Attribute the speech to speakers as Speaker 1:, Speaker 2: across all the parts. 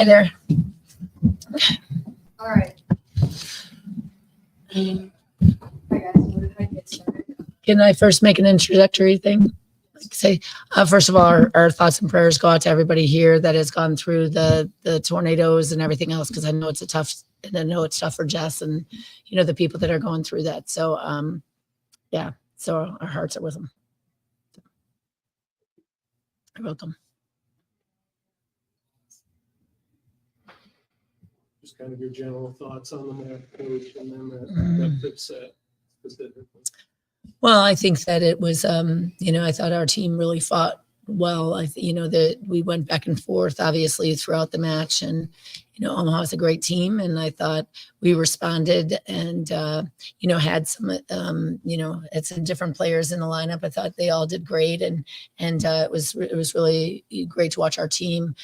Speaker 1: Hi there.
Speaker 2: All right. Hi guys, what did I get started?
Speaker 1: Can I first make an introductory thing? Like say, first of all, our thoughts and prayers go out to everybody here that has gone through the tornadoes and everything else, because I know it's and I know it's tough for Jess and, you know, the people that are going through that. So, yeah, so our hearts are with them. You're welcome.
Speaker 3: Just kind of your general thoughts on the map, coach, and then that fit set specifically.
Speaker 1: Well, I think that it was, you know, I thought our team really fought well. You know, that we went back and forth, obviously, throughout the match. And, you know, Omaha was a great team. And I thought we responded and, you know, had some, you know, had some different players in the lineup. I thought they all did great. And it was really great to watch our team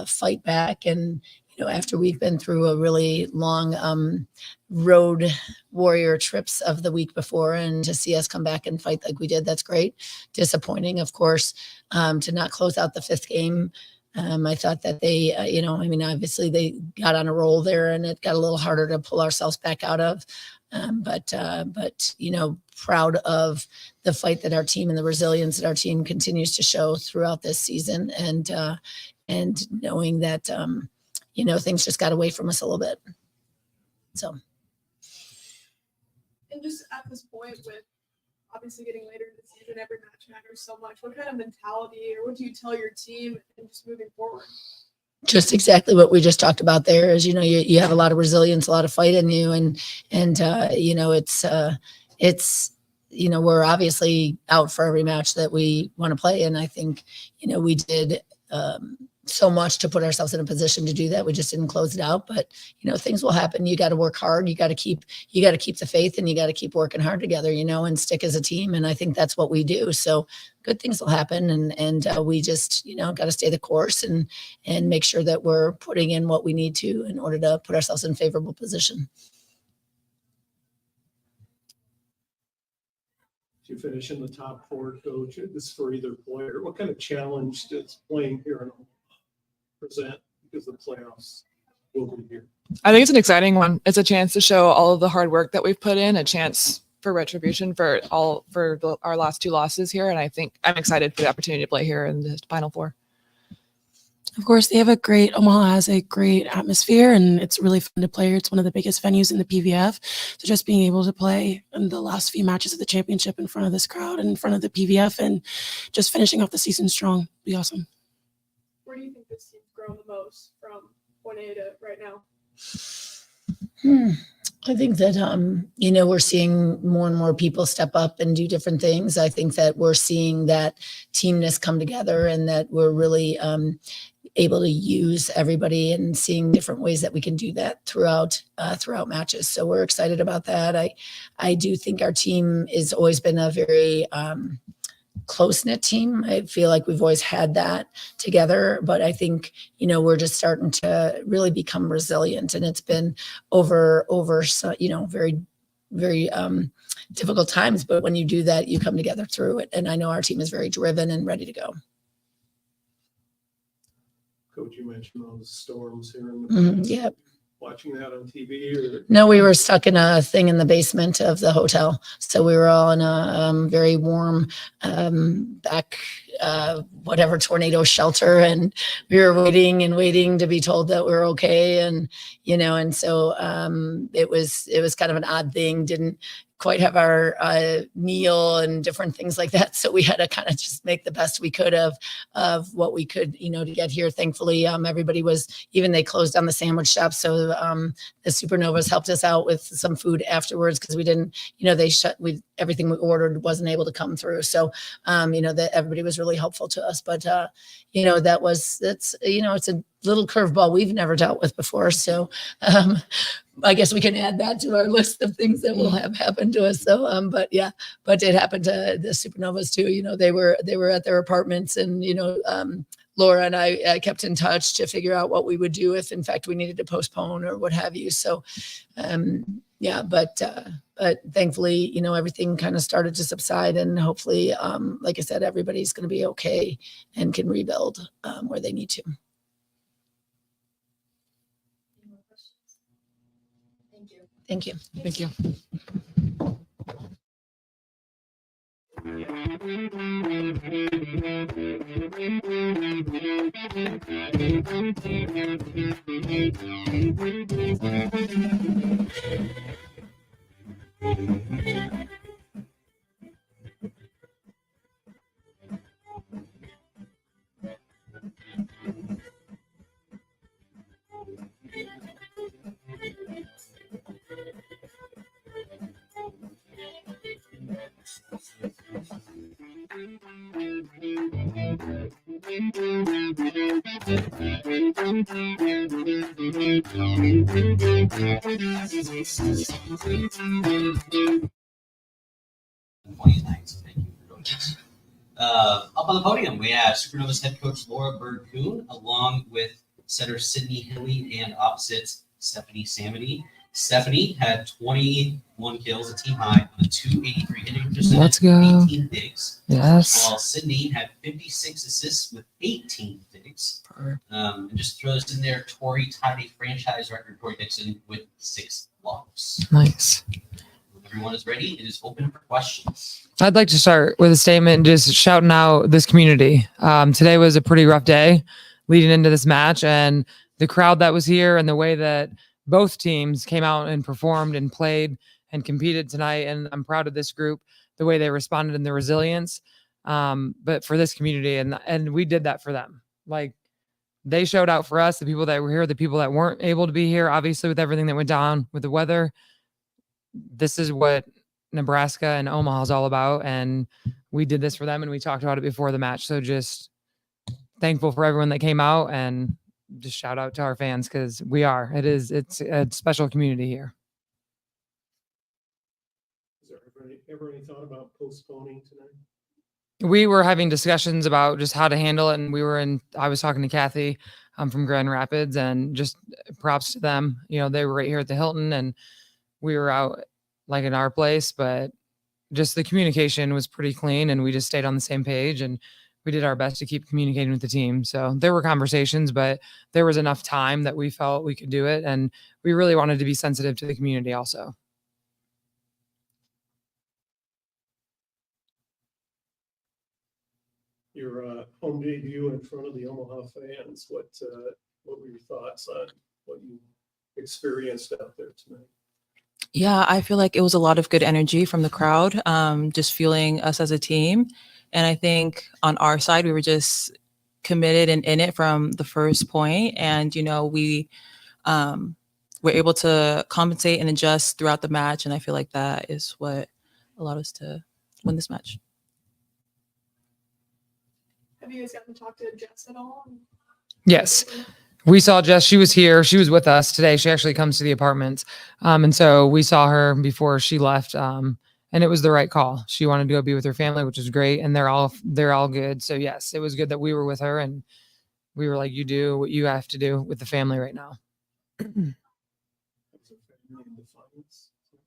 Speaker 1: fight back and, after we've been through a really long road warrior trips of the week before, and to see us come back and fight like we did, that's great. Disappointing, of course, to not close out the fifth game. I thought that they, obviously they got on a roll there, and it got a little harder to pull ourselves back out of. But proud of the fight that our team and the resilience that our team continues to show throughout this season, and knowing that things just got away from us a little bit. So.
Speaker 4: And just at this point, with obviously getting later in the season, every match matters so much. What kind of mentality, or what do you tell your team and just moving forward?
Speaker 1: Just exactly what we just talked about there is, you have a lot of resilience, a lot of fight in you. And we're obviously out for every match that we want to play. And I think, we did so much to put ourselves in a position to do that. We just didn't close it out, but things will happen. You got to work hard. You got to keep the faith, and you got to keep working hard together, and stick as a team. And I think that's what we do. So good things will happen. And we just, got to stay the course and make sure that we're putting in what we need to in order to put ourselves in a favorable position.
Speaker 3: You finish in the top four, Coach. This is for either player. What kind of challenge does playing here in Omaha present, because the playoffs will be here?
Speaker 5: I think it's an exciting one. It's a chance to show all of the hard work that we've put in, a chance for retribution for our last two losses here. And I think I'm excited for the opportunity to play here in the Final Four.
Speaker 6: Of course, Omaha has a great atmosphere, and it's really fun to play. It's one of the biggest venues in the PVF. So just being able to play in the last few matches of the championship in front of this crowd and in front of the PVF, and just finishing off the season strong would be awesome.
Speaker 4: Where do you think this team's grown the most from 1A to right now?
Speaker 1: I think that, we're seeing more and more people step up and do different things. I think that we're seeing that teamness come together, and that we're really able to use everybody, and seeing different ways that we can do that throughout matches. So we're excited about that. I do think our team has always been a very close-knit team. I feel like we've always had that together, but I think, we're just starting to really become resilient, and it's been over, very, very difficult times. But when you do that, you come together through it. And I know our team is very driven and ready to go.
Speaker 3: Coach, you mentioned those storms here in the past.
Speaker 1: Yep.
Speaker 3: Watching that on TV, or?
Speaker 1: No, we were stuck in a thing in the basement of the hotel. So we were all in a very warm whatever tornado shelter, and we were waiting to be told that we're okay. And so it was kind of an odd thing. Didn't quite have our meal and different things like that. So we had to kind of just make the best we could of what we could, to get here. Thankfully, everybody they closed down the sandwich shop. So the Supernovas helped us out with some food afterwards, because we didn't, everything we ordered wasn't able to come through. So, that everybody was really helpful to us. But, it's a little curveball we've never dealt with before. So, I guess we can add that to our list of things that will have happened to us. So, but it happened to the Supernovas too. They were at their apartments, and, Laura and I kept in touch to figure out what we would do if, in fact, we needed to postpone or what have you. So, but thankfully, everything kind of started to subside, and hopefully, like I said, everybody's going to be okay and can rebuild where they need to.
Speaker 2: Any more questions? Thank you.
Speaker 1: Thank you.
Speaker 5: Thank you.
Speaker 7: Nights. Thank you for joining us. Up on the podium, we have Supernovas head coach Laura Bird-Kuhn, along with setter Sydney Hilly, and opposites Stephanie Samity. Stephanie had 21 kills, a team high, with a 283 hitting percentage,
Speaker 5: Let's go.
Speaker 7: 18 digs.
Speaker 5: Yes.
Speaker 7: While Sydney had 56 assists with 18 digs. And just throw this in there, Tori tied a franchise record, Tori Dixon, with 6 blocks.
Speaker 5: Nice.
Speaker 7: When everyone is ready, it is open for questions.
Speaker 5: I'd like to start with a statement just shouting out this community. Today was a pretty rough day leading into this match, and the crowd that was here and the way that both teams came out and performed and played and competed tonight. And I'm proud of this group, the way they responded and the resilience. But for this community, and we did that for them. Like, they showed out for us, the people that were here, the people that weren't able to be here, obviously with everything that went down with the weather. This is what Nebraska and Omaha is all about. And we did this for them, and we talked about it before the match. So just thankful for everyone that came out, and just shout out to our fans, because it's a special community here.
Speaker 3: Is there ever any thought about postponing tonight?
Speaker 5: We were having discussions about just how to handle it. And I was talking to Kathy from Grand Rapids, and just props to them. You know, they were right here at the Hilton, and we were out like in our place, but just the communication was pretty clean, and we just stayed on the same page, and we did our best to keep communicating with the team. So there were conversations, but there was enough time that we felt we could do it. And we really wanted to be sensitive to the community also.
Speaker 3: Your home debut in front of the Omaha fans, what were your thoughts on what you experienced out there tonight?
Speaker 8: Yeah, I feel like it was a lot of good energy from the crowd, just feeling us as a team. And I think on our side, we were just committed and in it from the first point. And, you know, we were able to compensate and adjust throughout the match. And I feel like that is what allowed us to win this match.
Speaker 4: Have you guys gotten to talk to Jess at all?
Speaker 5: Yes. We saw Jess. She was here. She was with us today. She actually comes to the apartments. And so we saw her before she left. And it was the right call. She wanted to go be with her family, which is great. And they're all good. So yes, it was good that we were with her, and we were like, you do what you have to do with the family right now.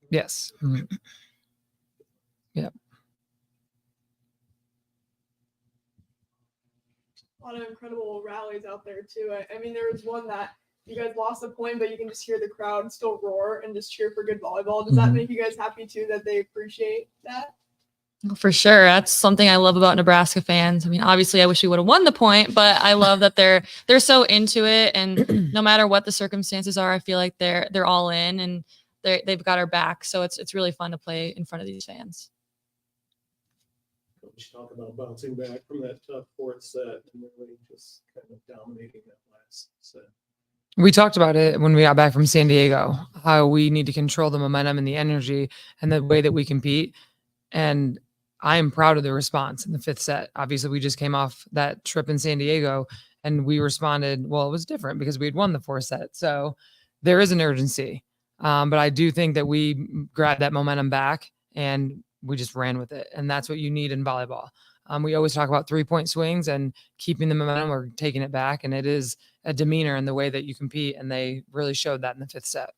Speaker 5: Yes. Mm-hmm. Yep.
Speaker 4: A lot of incredible rallies out there too. I mean, there was one that you guys lost a point, but you can just hear the crowd still roar and just cheer for good volleyball. Does that make you guys happy too, that they appreciate that?
Speaker 9: For sure. That's something I love about Nebraska fans. I mean, obviously I wish we would have won the point, but I love that they're so into it, and no matter what the circumstances are, I feel like they're all in, and they've got our back. So it's really fun to play in front of these fans.
Speaker 3: Coach, talk about bouncing back from that tough fourth set and really just kind of dominating that last set.
Speaker 5: We talked about it when we got back from San Diego, how we need to control the momentum and the energy and the way that we compete. And I am proud of the response in the fifth set. Obviously, we just came off that trip in San Diego, and we responded. Well, it was different because we had won the fourth set. So there is an urgency. But I do think that we grabbed that momentum back, and we just ran with it. And that's what you need in volleyball. We always talk about 3-point swings and keeping the momentum or taking it back. And it is a demeanor in the way that you compete. And they really showed that in the fifth set.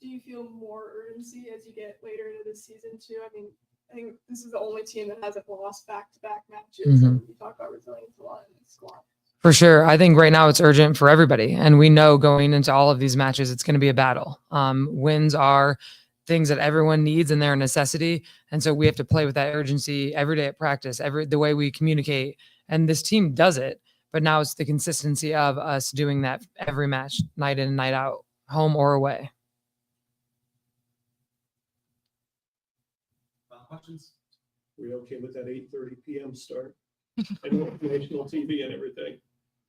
Speaker 4: Do you feel more urgency as you get later into this season too? I mean, I think this is the only team that hasn't lost back-to-back matches. And you talk about resilience a lot in this squad.
Speaker 5: For sure. I think right now it's urgent for everybody. And we know going into all of these matches, it's going to be a battle. Wins are things that everyone needs, and they're a necessity. And so we have to play with that urgency every day at practice, the way we communicate. And this team does it. But now it's the consistency of us doing that every match, night in and night out, home or away.
Speaker 7: Questions?
Speaker 3: We okay with that 8:30 p.m. start? And national TV and everything.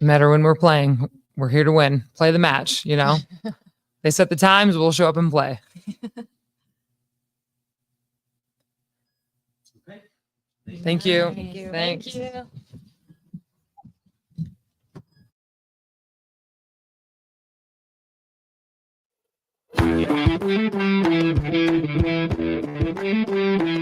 Speaker 5: No matter when we're playing, we're here to win. Play the match, you know. They set the times, we'll show up and play.
Speaker 7: Okay.
Speaker 5: Thank you.
Speaker 9: Thank you.
Speaker 5: Thanks.
Speaker 9: Thank you.